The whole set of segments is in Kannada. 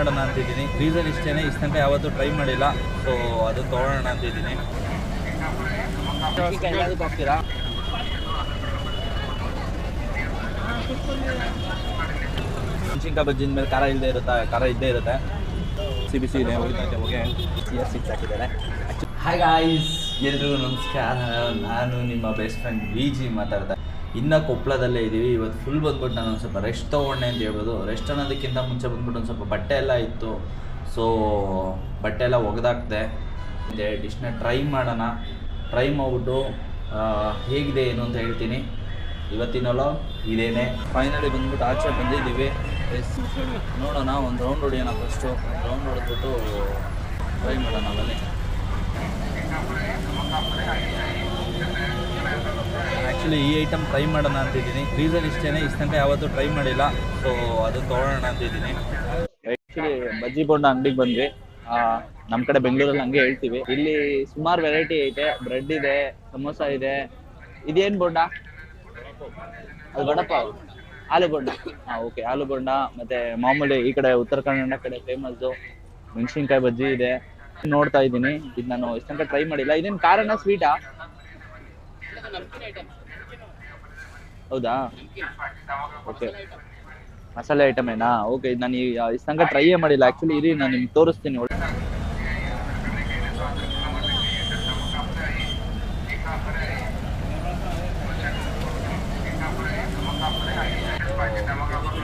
ಮಾಡೋಣ ಅಂತಿದ್ದೀನಿ. ರೀಸನ್ ಇಷ್ಟೇ, ಇಷ್ಟು ತನಕ ಯಾವತ್ತೂ ಟ್ರೈ ಮಾಡಿಲ್ಲ. ಸೊ ಅದನ್ನು ತೊಗೊಳ್ಳೋಣ ಅಂತಿದ್ದೀನಿ. ಎಲ್ಲದಕ್ಕೂ ಹೋಗ್ತೀರಾ? ಮೆಣಸಿನ್ಕಾಯಿ ಬಜ್ಜಿನ ಮೇಲೆ ಖಾರ ಇಲ್ಲದೆ ಇರುತ್ತೆ, ಖಾರ ಇದ್ದೇ ಇರುತ್ತೆ. ಬಿಸಿ ಇದೆ, ಹೋಗಿದ್ದಂತೆ ಹೋಗಿ ಸಿಕ್ಸ್ ಹಾಕಿದ್ದಾರೆ. ಹಾಯ್ ಗಾಯ್ಸ್, ಎಲ್ರಿಗೂ ನಮಸ್ಕಾರ. ನಾನು ನಿಮ್ಮ ಬೆಸ್ಟ್ ಫ್ರೆಂಡ್ ವಿಜಿ ಮಾತಾಡ್ತಾ. ಇನ್ನು ಕೊಪ್ಪಳದಲ್ಲೇ ಇದ್ದೀವಿ. ಇವತ್ತು ಫುಲ್ ಬಂದ್ಬಿಟ್ಟು ನಾನು ಒಂದು ಸ್ವಲ್ಪ ರೆಸ್ಟ್ ತೊಗೊಂಡೆ ಅಂತ ಹೇಳ್ಬೋದು. ರೆಸ್ಟ್ ಅನ್ನೋದಕ್ಕಿಂತ ಮುಂಚೆ ಬಂದ್ಬಿಟ್ಟು ಒಂದು ಸ್ವಲ್ಪ ಬಟ್ಟೆ ಎಲ್ಲ ಇತ್ತು. ಸೊ ಬಟ್ಟೆ ಎಲ್ಲ ಒಗೆದಾಕ್ದೆ. ಡಿಶ್ನ ಟ್ರೈ ಮಾಡೋಣ. ಟ್ರೈ ಮಾಡಿಬಿಟ್ಟು ಹೇಗಿದೆ ಏನು ಅಂತ ಹೇಳ್ತೀನಿ. ಇವತ್ತಿನ ವ್ಲಾಗ್ ಇದೇನೆ. ಫೈನಲಿ ಬಂದ್ಬಿಟ್ಟು ಆಚೆ ಬಂದಿದ್ದೀವಿ. ನೋಡೋಣ, ಒಂದು ರೌಂಡ್ ಹೊಡಿಯೋಣ. ಫಸ್ಟು ರೌಂಡ್ ಹೊಡೆದ್ಬಿಟ್ಟು ಟ್ರೈ ಮಾಡೋಣ. ಬನ್ನಿ. ಆ್ಯಕ್ಚುಲಿ ಈ ಐಟಮ್ ಟ್ರೈ ಮಾಡೋಣ ಅಂತಿದ್ದೀನಿ. ರೀಸನ್ ಇಷ್ಟೇ, ಇಷ್ಟು ತನಕ ಯಾವತ್ತೂ ಟ್ರೈ ಮಾಡಿಲ್ಲ. ಸೊ ಅದನ್ನು ತೊಗೊಳ್ಳೋಣ ಅಂತಿದ್ದೀನಿ. ಆ್ಯಕ್ಚುಲಿ ಬಜ್ಜಿ ಬೋಂಡ ಅಂಗಡಿಗೆ ಬಂದ್ವಿ. ನಮ್ಮ ಕಡೆ ಬೆಂಗಳೂರಲ್ಲಿ ಹಂಗೆ ಹೇಳ್ತೀವಿ. ಇಲ್ಲಿ ಸುಮಾರು ವೆರೈಟಿ ಐತೆ. ಬ್ರೆಡ್ ಇದೆ, ಸಮೋಸ ಇದೆ. ಇದೇನು ಬೋಂಡ? ಅದು ವಡಪಾವ್, ಆಲೂ ಬೋಂಡ. ಓಕೆ, ಆಲೂ ಬೋಂಡ. ಮತ್ತು ಮಾಮೂಲಿ ಈ ಕಡೆ ಉತ್ತರ ಕನ್ನಡ ಕಡೆ ಫೇಮಸ್ಸು ಮೆಣಸಿನ್ಕಾಯಿ ಬಜ್ಜಿ ಇದೆ. ನೋಡ್ತಾ ಇದ್ದೀನಿ. ಇದು ನಾನು ಇಷ್ಟು ತನಕ ಟ್ರೈ ಮಾಡಿಲ್ಲ. ಇದೇನು ಕಾರಣ ಸ್ವೀಟಾ? ಹೌದಾ? ಓಕೆ, ಮಸಾಲೆ ಐಟಮ್ ಏನಾ? ಓಕೆ, ನಾನು ಇಷ್ಟು ತನಕ ಟ್ರೈಯೇ ಮಾಡಿಲ್ಲ ಆ್ಯಕ್ಚುಲಿ. ಇರಿ, ನಾನು ನಿಮ್ಗೆ ತೋರಿಸ್ತೀನಿ.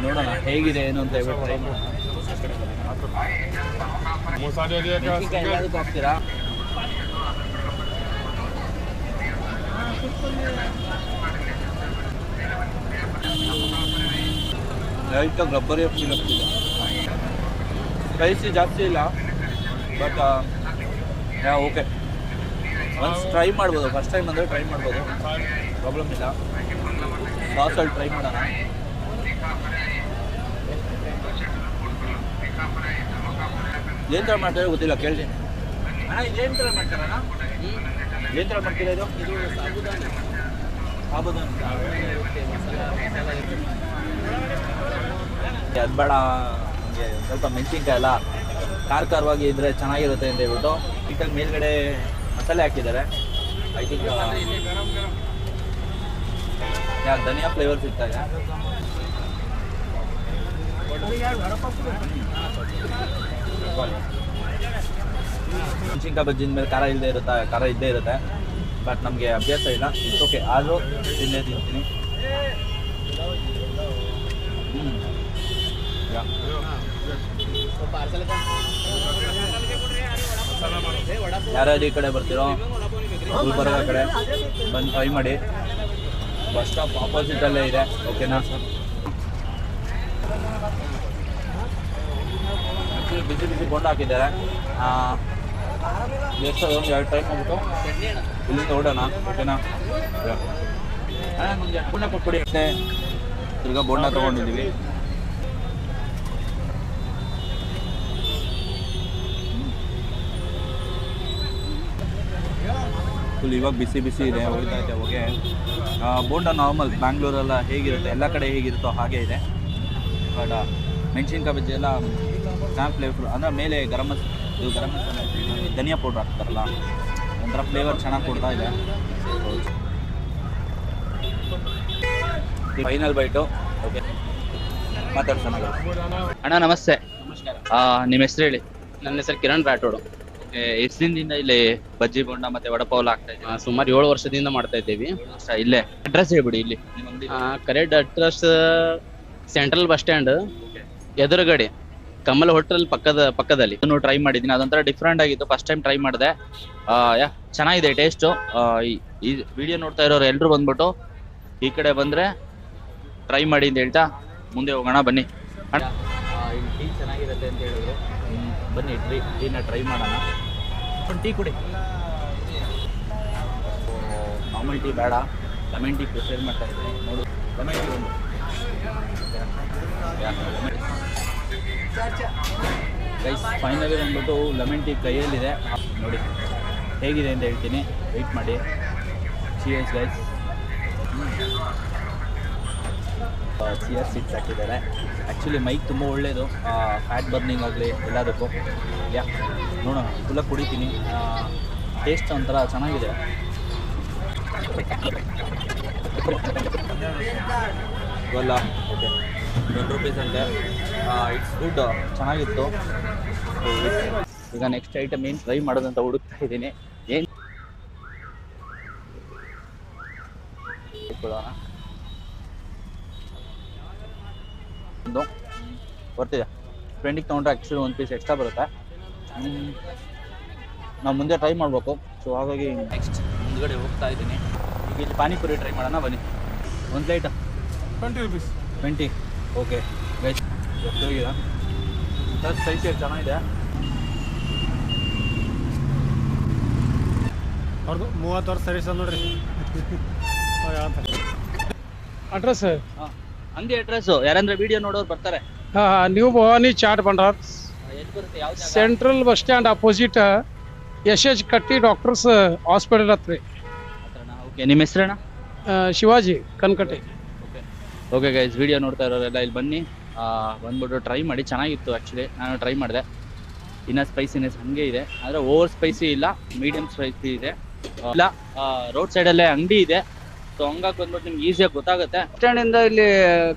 ನೋಡೋಣ ಹೇಗಿದೆ ಏನು ಅಂತ ಹೇಳ್ಬಿಟ್ಟು ಟ್ರೈ ಮಾಡೋಣ. ಎಲ್ಲದಕ್ಕೂ ಹೋಗ್ತೀರಾ? ಲೈಟಾಗಿ ರಬ್ಬರಿ ಫೀಲ್ ಆಗ್ತಿದೆ. ಸ್ಪೈಸಿ ಜಾಸ್ತಿ ಇಲ್ಲ, ಬಟ್ ಓಕೆ, ಒನ್ಸ್ ಟ್ರೈ ಮಾಡ್ಬೋದು. ಫಸ್ಟ್ ಟೈಮ್ ಅಂದರೆ ಟ್ರೈ ಮಾಡ್ಬೋದು, ಪ್ರಾಬ್ಲಮ್ ಇಲ್ಲ. ಸಾಸಲ್ಲಿ ಟ್ರೈ ಮಾಡೋಣ. ಏನು ಥರ ಮಾಡ್ತಾರೆ ಗೊತ್ತಿಲ್ಲ, ಕೇಳ್ತೀನಿ. ಅಣ್ಣ ಇದೇನು ಥರ ಮಾಡ್ತಾರಣ್ಣ? ಏನು ಥರ ಮಾಡ್ತೀರಾ ಇದು? ಸಾಬುದಾನಿ ಅದು ಬೇಡ, ನಮಗೆ ಸ್ವಲ್ಪ ಮೆಣಸಿನ್ಕಾಯಿ ಎಲ್ಲ ಖಾರವಾಗಿ ಇದ್ದರೆ ಚೆನ್ನಾಗಿರುತ್ತೆ ಅಂತ ಹೇಳ್ಬಿಟ್ಟು ಚಿಕನ್ ಮೇಲ್ಗಡೆ ಮಸಾಲೆ ಹಾಕಿದ್ದಾರೆ. ಐ ಥಿಂಕ್ ಯಾಕೆ ಧನಿಯಾ ಫ್ಲೇವರ್ ಸಿಗ್ತಾ ಇದೆ. ಮೆಣಸಿನ್ಕಾಯಿ ಬಜ್ಜಿನ ಮೇಲೆ ಖಾರ ಇಲ್ಲದೆ ಇರುತ್ತೆ, ಖಾರ ಇದ್ದೇ ಇರುತ್ತೆ. ಬಟ್ ನಮಗೆ ಅಭ್ಯಾಸ ಇಲ್ಲ. ಇಟ್ಸ್ ಓಕೆ, ಆದರೂ ತಿಂತೀನಿ. ಯಾರ್ಯಾರು ಈ ಕಡೆ ಬರ್ತೀರೋ ಗುಲ್ಬರ್ಗ ಕಡೆ ಬಂದು ಟ್ರೈ ಮಾಡಿ. ಬಸ್ ಸ್ಟಾಪ್ ಆಪೋಸಿಟಲ್ಲೇ ಇದೆ. ಓಕೆನಾ? ಬಿಸಿ ಬಿಸಿ ಬೋಂಡ ಹಾಕಿದ್ದಾರೆ. ಎಷ್ಟು ಒಂದು 2 ಟೈಮ್ ಹೋಗ್ಬಿಟ್ಟು ಇಲ್ಲಿಂದ ಹೊಡೋಣ. ಓಕೆನಾ? ನಮಗೆ ಪುಣ್ಯ ಕೊಟ್ಬಿಡಿ. ತಿರ್ಗಾ ಬೋಂಡ ತೊಗೊಂಡಿದ್ದೀವಿ. ಫುಲ್ ಇವಾಗ ಬಿಸಿ ಬಿಸಿ ಇದೆ, ಹೋಗ್ತಾ ಇದೆ ಹೋಗಿ. ಬೋಂಡ ನಾರ್ಮಲ್ ಬ್ಯಾಂಗ್ಳೂರೆಲ್ಲ ಹೇಗಿರುತ್ತೆ, ಎಲ್ಲ ಕಡೆ ಹೇಗಿರುತ್ತೋ ಹಾಗೆ ಇದೆ. ಬಟ್ ಮೆಣಸಿನ್ಕಾಯಿ ಬಜ್ಜಿ ಎಲ್ಲ ಚೆನ್ನಾಗಿ ಫ್ಲೇವರ್, ಅಂದರೆ ಮೇಲೆ ಗರಂ ಮಸಾಲೆ ಧನಿಯಾ ಪೌಡ್ರ್ ಹಾಕ್ತಾರಲ್ಲ, ಒಂಥರ ಫ್ಲೇವರ್ ಚೆನ್ನಾಗಿ ಕೊಡ್ತಾ ಇದೆ. Final bite. ಓಕೆ, ಮಾತಾಡ್ಸೋಣ. ಅಣ್ಣ ನಮಸ್ತೆ. ನಮಸ್ಕಾರ. ನಿಮ್ಮ ಹೆಸರು ಹೇಳಿ? ನನ್ನ ಹೆಸರು ಕಿರಣ್ ರಾಠೋಡು. ಎಷ್ಟು ದಿನದಿಂದ ಇಲ್ಲಿ ಬಜ್ಜಿ ಬೋಂಡ ಮತ್ತೆ ವಡಪಾವ್ ಆಗ್ತಾ ಇದೆ? ಸುಮಾರು 7 ವರ್ಷದಿಂದ ಮಾಡ್ತಾ ಇದ್ದೀವಿ. ಇಲ್ಲೇ ಅಡ್ರೆಸ್ ಹೇಳ್ಬಿಡಿ. ಇಲ್ಲಿ correct address central bus stand ಎದುರುಗಡೆ ಕಮಲ್ ಹೋಟೆಲ್ ಪಕ್ಕದಲ್ಲಿ. ಇದನ್ನು ಟ್ರೈ ಮಾಡಿದ್ದೀನಿ, ಅದೊಂಥರ ಡಿಫ್ರೆಂಟ್ ಆಗಿತ್ತು. ಫಸ್ಟ್ ಟೈಮ್ ಟ್ರೈ ಮಾಡಿದೆ. ಚೆನ್ನಾಗಿದೆ ಟೇಸ್ಟು. ಈ ವಿಡಿಯೋ ನೋಡ್ತಾ ಇರೋರು ಎಲ್ಲರೂ ಬಂದ್ಬಿಟ್ಟು ಈ ಕಡೆ ಬಂದರೆ ಟ್ರೈ ಮಾಡಿ ಅಂತ ಹೇಳ್ತಾ ಮುಂದೆ ಹೋಗೋಣ. ಬನ್ನಿ. ಇಲ್ಲಿ ಟೀ ಚೆನ್ನಾಗಿರುತ್ತೆ ಅಂತ ಹೇಳಿದ್ರು. ಬನ್ನಿ ಟೀನ ಟ್ರೈ ಮಾಡೋಣ. ಒಂದು ಟೀ ಕುಡಿ. ನಾರ್ಮಲ್ ಟೀ ಬೇಡ, ಲೆಮನ್ ಟೀ ಪ್ರಿಫೇರ್ ಮಾಡ್ತಾ ಇದ್ದೀನಿ. ನೋಡು, ಲೆಮನ್ ಟೀ ಒಂದು ಗೈಸ್. ಫೈನಲಿ ಬಂದ್ಬಿಟ್ಟು ಲೆಮನ್ ಟೀ ಕೈಯಲ್ಲಿದೆ. ನೋಡಿ ಹೇಗಿದೆ ಅಂತ ಹೇಳ್ತೀನಿ, ವೆಯ್ಟ್ ಮಾಡಿ. ಚೀಯರ್ಸ್ ಗೈಸ್. ಚಿಯರ್ ಸೀಟ್ಸ್ ಹಾಕಿದ್ದಾರೆ. ಆ್ಯಕ್ಚುಲಿ ಮೈಕ್ ತುಂಬ ಒಳ್ಳೆಯದು, ಫ್ಯಾಟ್ ಬರ್ನಿಂಗ್ ಆಗಲಿ ಎಲ್ಲದಕ್ಕೂ. ಯಾ ನೋಡೋಣ, ಫುಲ್ಲಾಗಿ ಕುಡಿತೀನಿ. ಟೇಸ್ಟ್ ಒಂಥರ ಚೆನ್ನಾಗಿದೆ. ಇವೆಲ್ಲ ಓಕೆ, ₹10 ಅಂತೆ. ಇಟ್ಸ್ ಗುಡ್, ಚೆನ್ನಾಗಿತ್ತು. ಈಗ ನೆಕ್ಸ್ಟ್ ಐಟಮ್ ಏನು ಟ್ರೈ ಮಾಡೋದಂತ ಹುಡುಕ್ತಾ ಇದ್ದೀನಿ. ಏನು ಬರ್ತಿದೆ. ಫ್ರೆಂಡಿಗೆ ತೊಗೊಂಡ್ರೆ ಆ್ಯಕ್ಚುಲಿ ಒಂದು ಪೀಸ್ ಎಕ್ಸ್ಟ್ರಾ ಬರುತ್ತೆ. ನಾವು ಮುಂದೆ ಟ್ರೈ ಮಾಡಬೇಕು. ಸೊ ಹಾಗಾಗಿ ನೆಕ್ಸ್ಟ್ ಮುಂದ್ಗಡೆ ಹೋಗ್ತಾ ಇದ್ದೀನಿ. ಈಗ ಇಲ್ಲಿ ಪಾನಿಪುರಿ ಟ್ರೈ ಮಾಡೋಣ, ಬನ್ನಿ. ಒಂದು ಪ್ಲೇಟ್ ₹20. 20 ಓಕೆ ಗೈಸ್, ಎಷ್ಟು ಹೋಗಿದೆ ಸರ್? ಸ್ಪೈಸಿ ಚೆನ್ನಾಗಿದೆ. ಅವ್ರದ್ದು 30 ವರ್ಷ ಸರ್ವಿಸ್ ನೋಡ್ರಿ. ಅಡ್ರೆಸ್ ಅಂಗಡಿ ಅಡ್ರೆಸ್ಸು ಯಾರಂದ್ರೆ ವಿಡಿಯೋ ನೋಡೋರು ಬರ್ತಾರೆ. ನ್ಯೂ ಭವಾನಿ ಚಾಟ್ ಭಂಡಾರ್, ಎಲ್ಲಿ ಬರುತ್ತೆ? ಯಾವ central bus stand opposite SS Katti doctors hospital ಹತ್ರ. ಓಕೆ, ನಿಮ್ಮ ಹೆಸರಣ್ಣ? Shivaji Kankatte. Okay okay guys, video ನೋಡ್ತಾ ಇರೋರೆಲ್ಲ ಇಲ್ಲಿ ಬನ್ನಿ, ಬಂದ್ಬಿಟ್ಟು ಟ್ರೈ ಮಾಡಿ. ಚೆನ್ನಾಗಿತ್ತು ಆ್ಯಕ್ಚುಲಿ, ನಾನು ಟ್ರೈ ಮಾಡಿದೆ. ಇನ್ನೂ ಸ್ಪೈಸಿನೆಸ್ ಹಾಗೆ ಇದೆ, ಆದರೆ ಓವರ್ ಸ್ಪೈಸಿ ಇಲ್ಲ, ಮೀಡಿಯಮ್ ಸ್ಪೈಸಿ ಇದೆ. ಇಲ್ಲ, ರೋಡ್ ಸೈಡಲ್ಲೇ ಅಂಗಡಿ ಇದೆ. ಸೊ ಹಂಗಾಗಿ ಬಂದ್ಬಿಟ್ಟು ನಿಮ್ಗೆ ಈಸಿಯಾಗಿ ಗೊತ್ತಾಗುತ್ತೆ. ಬಸ್ ಸ್ಟ್ಯಾಂಡಿಂದ ಇಲ್ಲಿ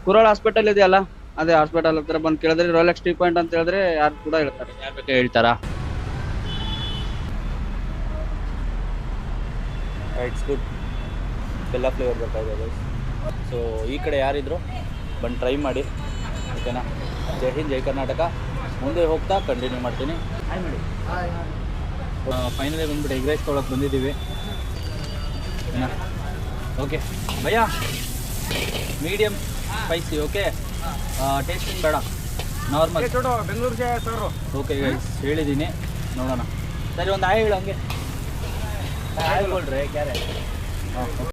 ಕುರಾಳ ಹಾಸ್ಪಿಟಲ್ ಇದೆಯಲ್ಲ, ಅದೇ ಹಾಸ್ಪಿಟಲ್ ಹತ್ರ ಬಂದು ಕೇಳಿದ್ರೆ ರೋಲೆಕ್ಸ್ ಟೀ ಪಾಯಿಂಟ್ ಅಂತ ಹೇಳಿದ್ರೆ ಯಾರು ಕೂಡ ಹೇಳ್ತಾರೆ. ಯಾರು ಬೇಕಾ ಹೇಳ್ತಾರಾ? ಇಟ್ಸ್ ಗುಡ್, ಬೆಲ್ಲ ಫ್ಲೇವರ್ ಬರ್ತಾ ಇದೆ ಗೈಸ್. ಸೊ ಈ ಕಡೆ ಯಾರಿದ್ರು ಬಂದು ಟ್ರೈ ಮಾಡಿ, ಓಕೆನಾ? ಜೈ ಹಿಂದ್, ಜೈ ಕರ್ನಾಟಕ. ಮುಂದೆ ಹೋಗ್ತಾ ಕಂಟಿನ್ಯೂ ಮಾಡ್ತೀನಿ. ಹಾಯ್ ಮಾಡಿ. ಫೈನಲಿ ಬಂದ್ಬಿಟ್ಟು ಎಗ್ ರೈಸ್ ತೊಗೊಳಕ್ಕೆ ಬಂದಿದ್ದೀವಿ, ಓಕೆನಾ? Okay bhaiya, medium spicy okay, tasting ಬೇಡ, ನಾರ್ಮಲ್. ಬೆಂಗಳೂರು ಓಕೆ ಗೈಸ್, ಹೇಳಿದ್ದೀನಿ, ನೋಡೋಣ. ಸರಿ, ಒಂದು ಆಯ್ ಹೇಳು ಹಂಗೆ. ಆಯ್ಕೊಳ್ರಿ ಕ್ಯಾರೆ. ಹಾಂ.